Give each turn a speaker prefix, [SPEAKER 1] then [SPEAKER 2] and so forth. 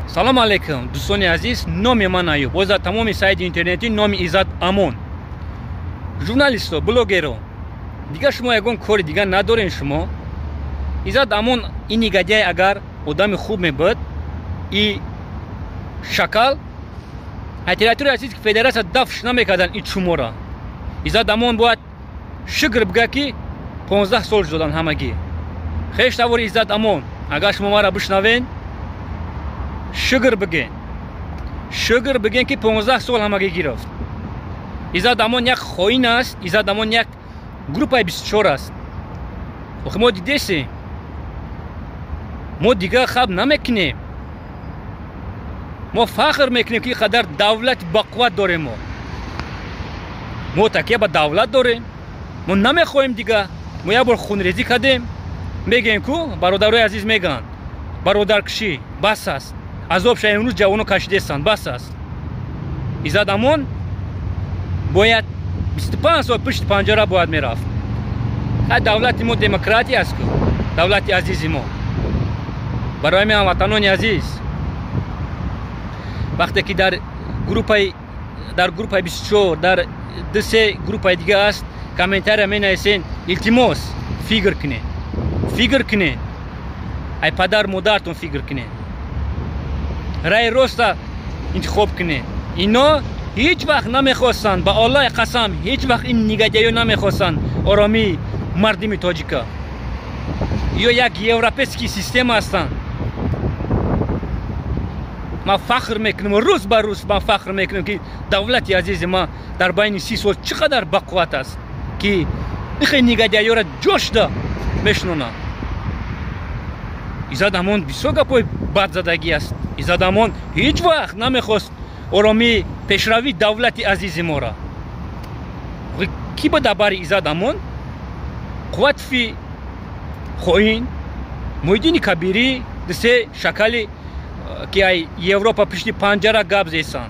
[SPEAKER 1] سلام علیکم دوستان عزیز، نام من ایوب، باز تمام سایت اینترنتی نام ایزد امان. ژورنالیستو، بلوگرو، دیگه شما یگان کاری دیگه ندارین. شما ایزد امان این نگهدی اگر آدم خوب میبود این شکل اطلاعاتی عزیز که فدراسیون دفش نمیکردن این شماره ایزد امان باید شکر بگه که 15 سال شدن همگی. خیش تاور ایزد امان اگر شما ما را بشنوین شکر بگین که 15 سال همگی گرفت. ایزد امان یک خائن است. ایزد امان یک گروه 24 است. و ما دیدیم ما دیگه خواب نمیکنیم. ما فخر میکنیم که قدر دولت بقوت داریم. ما تکیه به دولت داریم. ما نمیخوایم دیگه. ما یک بار خونریزی کردیم. میگیم که برادرای عزیز میگن برادر کشی بس است. عذاب شاید امروز جوانو کشیده استند بس است. ایزد امان باید 25 سال پشت پنجره باید میرفت. دولت ما دموکراتی است که دولت عزیز ما. برای من وطنان عزیز وقتی که در گروه 24 در دو سه گروه دیگه است کامنتر می نویسین التماس فکر کنین ای پدر مادرتون فکر کنین رای راست انتخاب کنین. اینا هیچ وقت نمیخواستن، با الله قسم هیچ وقت این نگهداری نمیخواستن آرامی مردم تاجیکا یا یک یوروپیسکی سیستم هستن. ما فخر میکنم روز به روز ما فخر میکنم که دولت عزیز ما در بین 30 سال چقدر بقوت است که این نگهداری را جوش ده میشنونه. ایزد امان بسیار گپای بد زدگی است. ایزد امان هیچ وقت نمیخواست آرامی پیشروی دولت عزیز ما را. کی به دبر ایزد امان قوت فی خائن محیدین کبیری دسته شکلی که ای اروپا پشت پنجره گاب زیسان